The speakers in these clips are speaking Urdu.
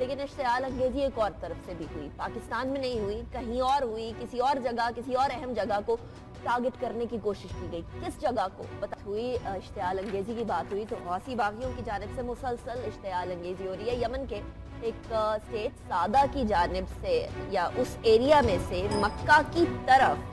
لیکن اشتعال انگیزی ایک اور طرف سے بھی ہوئی، پاکستان میں نہیں ہوئی، کہیں اور ہوئی، کسی اور جگہ، کسی اور اہم جگہ کو ٹارگٹ کرنے کی کوشش کی گئی. کس جگہ کو پتہ ہوئی اشتعال انگیزی کی بات ہوئی تو حوثی باغیوں کی جانب سے مسلسل اشتعال انگیزی ہو رہی ہے. یمن کے ایک اسٹیٹ سعدہ کی جانب سے یا اس ایریا میں سے مکہ کی طرف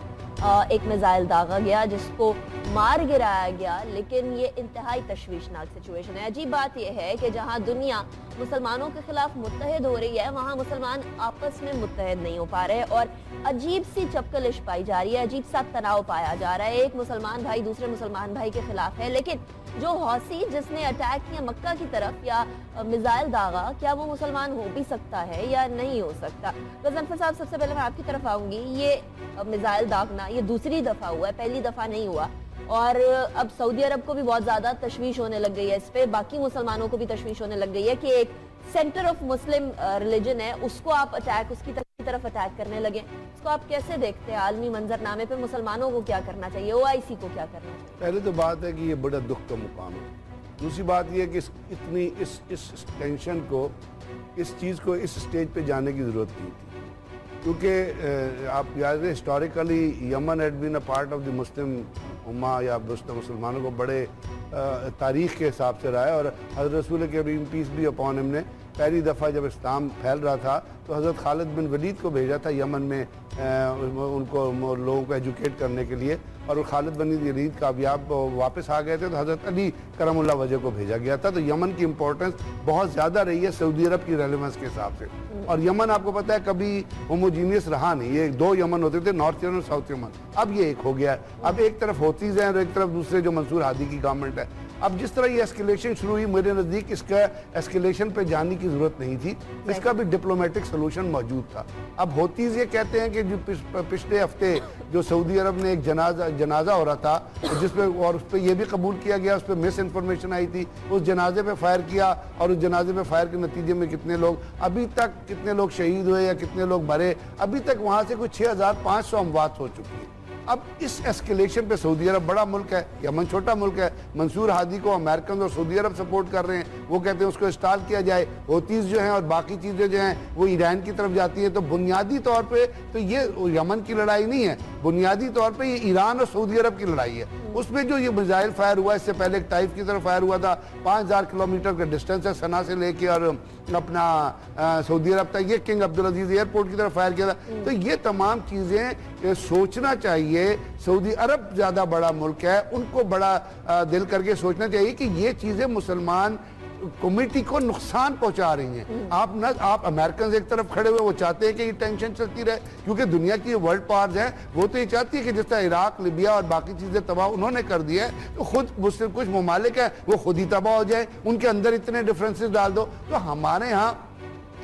ایک میزائل داغا گیا جس کو مار گرایا گیا. لیکن یہ انتہائی تشویشناک سچویشن ہے. عجیب بات یہ ہے کہ جہاں دنیا مسلمانوں کے خلاف متحد ہو رہی ہے وہاں مسلمان آپس میں متحد نہیں ہو پا رہے اور عجیب سی چپکلش پائی جا رہی ہے، عجیب سا تناؤ پایا جا رہا ہے. ایک مسلمان بھائی دوسرے مسلمان بھائی کے خلاف ہے، لیکن جو حوثی جس نے اٹیک کیا مکہ کی طرف یا میزائل داغا، کیا وہ مسلمان ہو بھی سکتا ہے یا نہیں ہو سکتا؟ غضنفر صاحب، سب سے پہلے میں آپ کی طرف آؤں گی. یہ میزائل داغنا یہ دوسری دفعہ ہوا ہے، پہلی دفعہ نہیں ہوا، اور اب سعودی عرب کو بھی بہت زیادہ تشویش ہونے لگ گئی ہے اس پہ، باقی مسلمانوں کو بھی تشویش ہونے لگ گئی ہے کہ ایک سینٹر آف مسلم ریلیجن ہے اس کو آپ اٹیک، اس کی طرف اٹیک کرنے لگے. اس کو آپ کیسے دیکھتے ہیں؟ عالمی منظر نامے پہ مسلمانوں کو کیا کرنا چاہیے، OIC کو کیا کرنا چاہیے؟ پہلے تو بات ہے کہ یہ بڑا دکھ کا مقام ہے. دوسری بات یہ ہے کہ اتنی اس ٹینشن کو، اس چیز کو اس سٹیج پہ جانے کی ضرورت نہیں تھی، کیونکہ آپ یاد ہے historically Yemen had been a part of the Muslim ummah یا مسلمانوں کو بڑے تاریخ کے حساب سے رہا ہے. اور حضرت رسول کریم پیس بی اپون ہم نے پہلی دفعہ جب اسلام پھیل رہا تھا تو حضرت خالد بن ولید کو بھیجا تھا یمن میں ان کو لوگوں کو ایجوکیٹ کرنے کے لیے، اور خالد بن ولید کامیاب واپس آ گئے تھے تو حضرت علی کرم اللہ وجہ کو بھیجا گیا تھا. تو یمن کی امپورٹنس بہت زیادہ رہی ہے سعودی عرب کی ریلیونس کے حساب سے. اور یمن آپ کو پتہ ہے کبھی ہوموجینیس رہا نہیں، یہ دو یمن ہوتے تھے، نارتھ یمن اور ساؤتھ یمن. اب یہ ایک ہو گیا ہے. اب ایک طرف ہوتیز ہیں اور ایک طرف دوسرے جو منصور ہادی کی گورنمنٹ ہے. اب جس طرح یہ ایسکیلیشن شروع ہوئی، میرے نزدیک اس کا ایسکیلیشن پہ جانے کی ضرورت نہیں تھی، اس کا بھی ڈپلومیٹک سلوشن موجود تھا. اب ہوتیز یہ کہتے ہیں کہ جو پچھلے ہفتے جو سعودی عرب نے ایک جنازہ ہو رہا تھا جس پہ، اور اس پہ یہ بھی قبول کیا گیا، اس پہ مس انفارمیشن آئی تھی، اس جنازے پہ فائر کیا اور اس جنازے پہ فائر کے نتیجے میں کتنے لوگ ابھی تک، کتنے لوگ شہید ہوئے یا کتنے لوگ مرے، ابھی تک وہاں سے کوئی 6500 اموات ہو چکی ہے. اب اس ایسکیلیشن پہ سعودی عرب بڑا ملک ہے، یمن چھوٹا ملک ہے. منصور ہادی کو امریکن اور سعودی عرب سپورٹ کر رہے ہیں، وہ کہتے ہیں اس کو انسٹال کیا جائے. ہوتیز جو ہیں اور باقی چیزیں جو ہیں وہ ایران کی طرف جاتی ہیں. تو بنیادی طور پہ تو یہ یمن کی لڑائی نہیں ہے، بنیادی طور پہ یہ ایران اور سعودی عرب کی لڑائی ہے. اس میں جو یہ میزائل فائر ہوا، اس سے پہلے ایک طائف کی طرف فائر ہوا تھا، 5000 کلومیٹر کا ڈسٹنس ہے صنعا سے لے کے اور اپنا سعودی عرب تک، یہ کنگ عبدالعزیز ایئرپورٹ کی طرف فائر کیا تھا. تو یہ تمام چیزیں سوچنا چاہیے. سعودی عرب زیادہ بڑا ملک ہے، ان کو بڑا دل کر کے سوچنا چاہیے کہ یہ چیزیں مسلمان کمیٹی کو نقصان پہنچا رہی ہیں. آپ امریکنز ایک طرف کھڑے ہوئے، وہ چاہتے ہیں کہ یہ ٹینشن چلتی رہے، کیونکہ دنیا کی ورلڈ پاورز ہیں، وہ تو یہ چاہتی ہے کہ جس طرح عراق، لیبیا اور باقی چیزیں تباہ انہوں نے کر دی ہے، تو خود مسلم کچھ ممالک ہیں وہ خود ہی تباہ ہو جائیں، ان کے اندر اتنے ڈفرینسز ڈال دو. تو ہمارے ہاں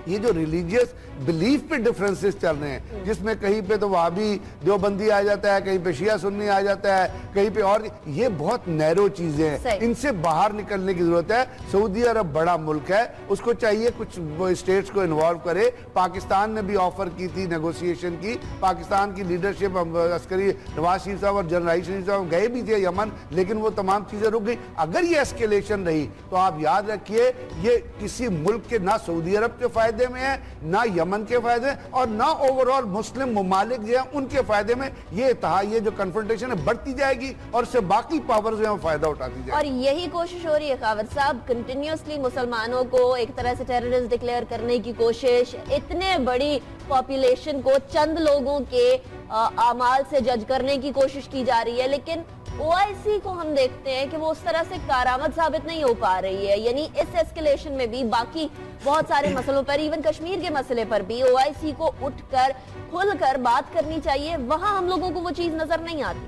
یہ جو ریلیجیس بلیف پہ ڈفرینسز چل رہے ہیں، جس میں کہیں پہ تو وہابی دیوبندی آ جاتا ہے، کہیں پہ شیعہ سنی آ جاتا ہے، کہیں پہ اور، یہ بہت نیرو چیزیں ہیں، ان سے باہر نکلنے کی ضرورت ہے. سعودی عرب بڑا ملک ہے، اس کو چاہیے کچھ اسٹیٹس کو انوالو کرے. پاکستان نے بھی آفر کی تھی نیگوسیشن کی، پاکستان کی لیڈرشپ عسکری نواز شریف صاحب اور جنرل شریف صاحب گئے بھی تھے یمن، لیکن وہ تمام چیزیں رک گئی. اگر یہ ایسکیلیشن رہی تو آپ یاد رکھیے یہ کسی ملک کے، نہ سعودی عرب کے فائدے میں ہے، نہ یمن کے فائدے اور نہ اوورال مسلم ممالک جو ہیں ان کے فائدے میں. یہ جو کنفرنٹیشن ہے بڑھتی جائے گی اور اس سے باقی پاورز جو ہیں فائدہ اٹھاتی جائے گی. اور یہی کوشش ہو رہی ہے خاور صاحب، کنٹینیوسلی مسلمانوں کو ایک طرح سے ٹیررسٹ ڈکلیئر کرنے کی کوشش، اتنے بڑی پاپولیشن کو چند لوگوں کے اعمال سے جج کرنے کی کوشش کی جا رہی ہے. لیکن OIC کو ہم دیکھتے ہیں کہ وہ اس طرح سے کارآمد ثابت نہیں ہو پا رہی ہے. یعنی اس ایسکیلیشن میں بھی باقی بہت سارے مسئلوں پر، ایون کشمیر کے مسئلے پر بھی OIC کو اٹھ کر کھل کر بات کرنی چاہیے. وہاں ہم لوگوں کو وہ چیز نظر نہیں آتی.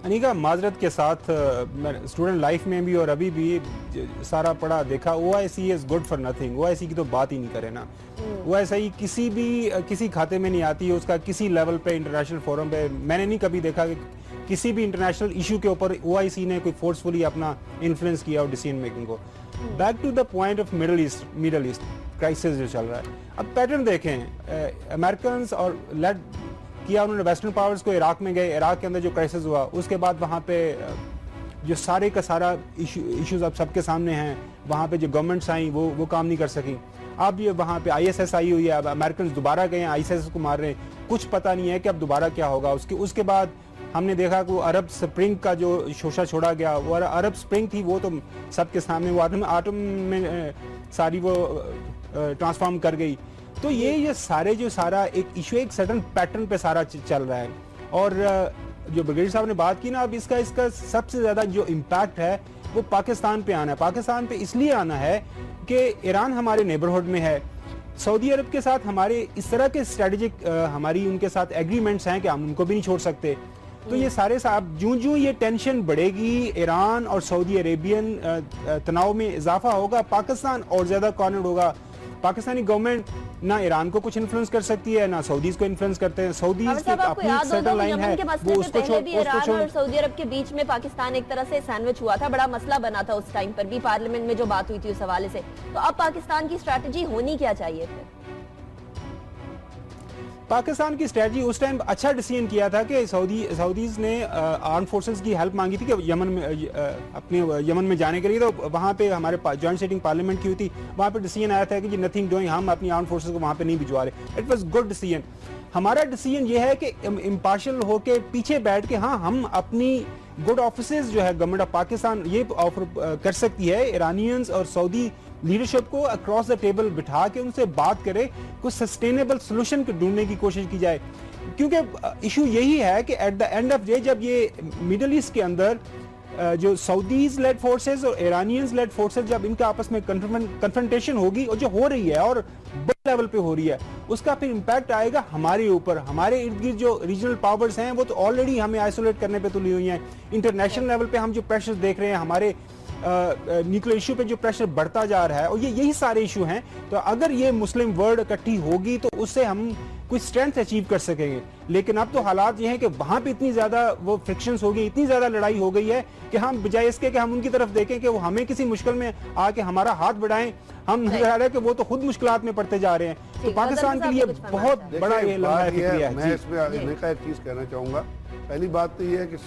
انیکا، معذرت کے ساتھ اسٹوڈنٹ لائف میں بھی اور ابھی بھی سارا پڑھا دیکھا، OIC is good for nothing. OIC کی تو بات ہی نہیں کرے نا. OIC کسی کھاتے میں نہیں آتی، اس کا کسی لیول پہ انٹرنیشنل فورم پہ میں نے نہیں کبھی دیکھا کہ کسی بھی انٹرنیشنل ایشو کے اوپر OIC نے کوئی فورسفلی اپنا انفلوئنس کیا اور ڈیسیژن میکنگ کو. Back to the point of Middle East crisis جو چل رہا ہے، اب پیٹرن دیکھیں. امریکنز اور کیا انہوں نے ویسٹرن پاورز کو عراق میں گئے، عراق کے اندر جو کرائسس ہوا، اس کے بعد وہاں پہ جو سارے کا سارا ایشوز اب سب کے سامنے ہیں. وہاں پہ جو گورنمنٹس آئیں وہ کام نہیں کر سکیں. اب یہ وہاں پہ ISS آئی ہوئی ہے, اب امریکنز دوبارہ گئے ہیں ISS کو مار رہے ہیں. کچھ پتہ نہیں ہے کہ اب دوبارہ کیا ہوگا. اس کے بعد ہم نے دیکھا کہ وہ عرب سپرنگ کا جو شوشہ چھوڑا گیا, وہ عرب سپرنگ تھی, وہ تو سب کے سامنے وہ آٹم میں ساری وہ ٹرانسفارم کر گئی. تو یہ سارا ایک ایشو ایک سڈن پیٹرن پہ سارا چل رہا ہے. اور جو بریگیڈیئر صاحب نے بات کی نا, اب اس کا سب سے زیادہ جو امپیکٹ ہے وہ پاکستان پہ آنا ہے. پاکستان پہ اس لیے آنا ہے کہ ایران ہمارے نیبرہڈ میں ہے. سعودی عرب کے ساتھ ہمارے اس طرح کے اسٹریٹجک ہماری ان کے ساتھ ایگریمنٹس ہیں کہ ہم ان کو بھی نہیں چھوڑ سکتے. تو یہ سارے صاحب جوں یہ ٹینشن بڑھے گی, ایران اور سعودی عربین تناؤ میں اضافہ ہوگا, پاکستان اور زیادہ کارنرڈ ہوگا. پاکستانی گورنمنٹ نہ ایران کو کچھ انفلوئنس کر سکتی ہے, نہ سعودیز کو انفلوئنس کرتے ہیں. سعودیز کی اپنی سرٹن لائن ہے, وہ اس کو چھوڑ. ایران اور سعودی عرب کے بیچ میں پاکستان ایک طرح سے سینڈوچ ہوا تھا, بڑا مسئلہ بنا تھا اس ٹائم پر بھی, پارلیمنٹ میں جو بات ہوئی تھی اس حوالے سے. تو اب پاکستان کی اسٹریٹجی ہونی کیا چاہیے پھر؟ پاکستان کی اسٹریٹجی اس ٹائم اچھا ڈیسیژن کیا تھا کہ سعودیز نے آرم فورسز کی ہیلپ مانگی تھی کہ یمن میں جانے کے لیے. تو وہاں پہ ہمارے جوائنٹ سیٹنگ پارلیمنٹ کی ہوئی تھی, وہاں پہ ڈیسیژن آیا تھا کہ نتھنگ ڈوئنگ, ہم اپنی آرم فورسز کو وہاں پہ نہیں بھجوا رہے. It was good decision. ہمارا ڈیسیژن یہ ہے کہ امپارشل ہو کے پیچھے بیٹھ کے ہاں ہم اپنی گڈ آفیسز جو ہے گورنمنٹ آف پاکستان یہ آفر کر سکتی ہے ایرانینز اور سعودی لیڈرشپ کو اکراس دا ٹیبل بٹھا کے ان سے بات کرے, کچھ سسٹینیبل سولوشن ڈھونڈنے کی کوشش کی جائے. کیونکہ ایشو یہی ہے کہ at the end of day جب یہ میڈل ایسٹ کے اندر جو سعودیز لیڈ فورسز اور ایرانینز لیڈ فورسز جب ان کا آپس میں کنفرنٹیشن ہوگی, اور جو ہو رہی ہے اور بڑے لیول پہ ہو رہی ہے, اس کا پھر امپیکٹ آئے گا ہمارے اوپر. ہمارے ارد گرد جو ریجنل پاورز ہیں وہ تو آلریڈی ہمیں آئسولیٹ کرنے پہ تلی ہوئی ہیں. انٹرنیشنل لیول پہ ہم جو پریشر دیکھ رہے ہیں, ہمارے نیوکلیر ایشو پہ جو پریشر بڑھتا جا رہا ہے, اور یہی سارے ایشو ہیں. تو اگر یہ مسلم ورلڈ اکٹھی ہوگی تو اس سے ہم کوئی اسٹرینتھ اچیو کر سکیں گے. لیکن اب تو حالات یہ ہیں کہ وہاں پہ اتنی زیادہ وہ فرکشنز ہو گئی, اتنی زیادہ لڑائی ہو گئی ہے کہ ہم بجائے اس کے کہ ہم ان کی طرف دیکھیں کہ وہ ہمیں کسی مشکل میں آ کے ہمارا ہاتھ بڑھائیں, ہم نظر آ رہا ہے کہ وہ تو خود مشکلات میں پڑتے جا رہے ہیں. تو پاکستان کے لیے بہت بڑا یہ لمحہ فکری ہے. میں اس میں ایک چیز کہنا چاہوں گا. پہلی بات تو یہ ہے کہ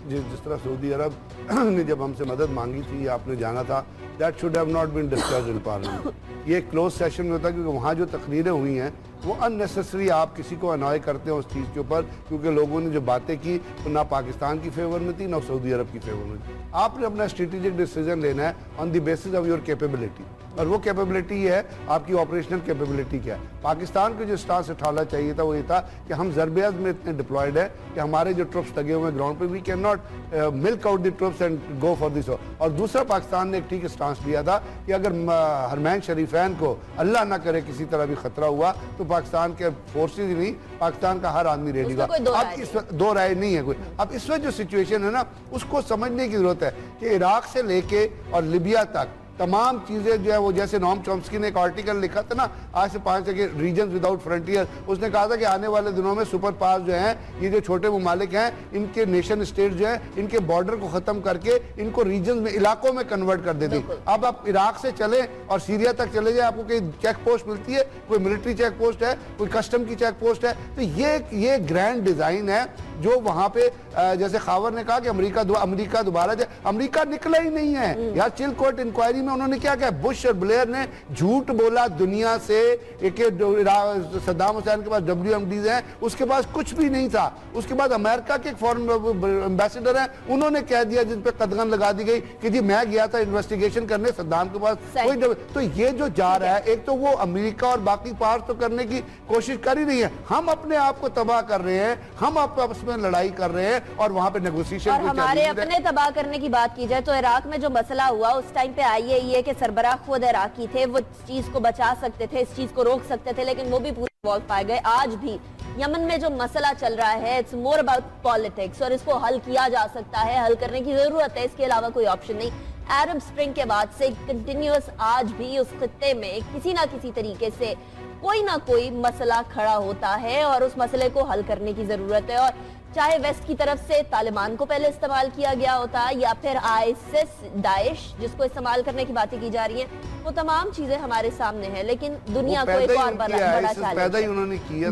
جس طرح سعودی عرب نے جب ہم سے مدد مانگی تھی, آپ نے جانا تھا, that should have not been discussed in parliament. یہ کلوز سیشن میں ہوتا ہے, کیونکہ وہاں جو تقریریں ہوئی ہیں وہ unnecessary آپ کسی کو انوائے کرتے ہیں اس چیز کے اوپر, کیونکہ لوگوں نے جو باتیں کی تو نہ پاکستان کی فیور میں تھی نہ سعودی عرب کی فیور میں تھی. آپ نے اپنا اسٹریٹجک ڈیسیژن لینا ہے on the basis of your capability, اور وہ کیپیبلٹی یہ ہے آپ کی آپریشنل کیپیبلٹی کیا ہے. پاکستان کو جو اسٹانس اٹھانا چاہیے تھا وہ یہ تھا کہ ہم ضرب عزم میں اتنے ڈپلائڈ ہیں کہ ہمارے جو ٹروپس لگے ہوئے ہیں گراؤنڈ پہ, we can not milk out the troops and go for this. اور دوسرا پاکستان نے ایک ٹھیک اسٹانس لیا تھا کہ اگر حرمین شریفین کو اللہ نہ کرے کسی طرح بھی خطرہ ہوا تو پاکستان کے فورسز ہی نہیں, پاکستان کا ہر آدمی ریڈی تھا. اب اس وقت دو رائے نہیں ہے کوئی. اب اس وقت جو سچویشن ہے نا, اس کو سمجھنے کی ضرورت ہے کہ عراق سے لے کے اور لیبیا تک تمام چیزیں جو ہے وہ, جیسے نوم چومسکی نے ایک آرٹیکل لکھا تھا نا آج سے 5 سال کے, ریجنز وداؤٹ فرنٹیئر, اس نے کہا تھا کہ آنے والے دنوں میں سپر پاورز جو ہیں, یہ جو چھوٹے ممالک ہیں, ان کے نیشن اسٹیٹ جو ہیں, ان کے بارڈر کو ختم کر کے ان کو ریجنز میں, علاقوں میں کنورٹ کر دیتے. اب آپ عراق سے چلیں اور سیریا تک چلے جائیں, آپ کو کہیں چیک پوسٹ ملتی ہے, کوئی ملٹری چیک پوسٹ ہے, کوئی کسٹم کی چیک پوسٹ ہے. تو یہ گرینڈ ڈیزائن ہے جو وہاں پہ, جیسے خاور نے کہا کہ امریکہ دوبارہ جائے, امریکہ نکلا ہی نہیں ہے یار. چل کوٹ انکوائری میں انہوں نے کیا کہا, بش اور بلیئر نے جھوٹ بولا دنیا سے کہ صدام حسین کے پاس WMDs ہیں, اس کے پاس کچھ بھی نہیں تھا. اس کے بعد امریکہ کے ایک فورن ایمبیسڈر ہیں, انہوں نے کہہ دیا, جن پہ قدغن لگا دی گئی کہ جی میں گیا تھا انویسٹیگیشن کرنے, صدام کے پاس کوئی. تو یہ جو جا رہا ہے, ایک تو وہ امریکہ اور باقی پارٹس تو کرنے کی کوشش کر ہی نہیں ہے, ہم اپنے آپ کو تباہ کر رہے ہیں, ہم آپس میں لڑائی کر رہے ہیں, اور وہاں پہ نیگوسیشن. اور ہمارے اپنے تباہ کرنے کی بات کی جائے تو عراق میں جو مسئلہ ہوا اس ٹائم پہ IAEA کے سربراہ خود عراقی تھے, وہ اس چیز کو بچا سکتے تھے, اس چیز کو روک سکتے تھے, لیکن وہ بھی پورے انوالو پائے گئے. آج بھی یمن میں جو مسئلہ چل رہا ہے, اٹس مور اباؤٹ پالیٹکس, اور اس کو حل کیا جا سکتا ہے, حل کرنے کی ضرورت ہے, اس کے علاوہ کوئی آپشن نہیں. عرب سپرنگ کے بعد سے کنٹینیوس آج بھی اس خطے میں کسی نہ کسی طریقے سے کوئی نہ کوئی مسئلہ کھڑا ہوتا ہے, اور اس مسئلے کو حل کرنے کی ضرورت ہے. اور چاہے ویسٹ کی طرف سے طالبان کو پہلے استعمال کیا گیا ہوتا, یا پھر ISIS داعش جس کو استعمال کرنے کی باتیں کی جا رہی ہیں, وہ تمام چیزیں ہمارے سامنے ہیں. لیکن دنیا کو ایک اور بڑا چیلنج پیدا ہی انہوں نے کیا.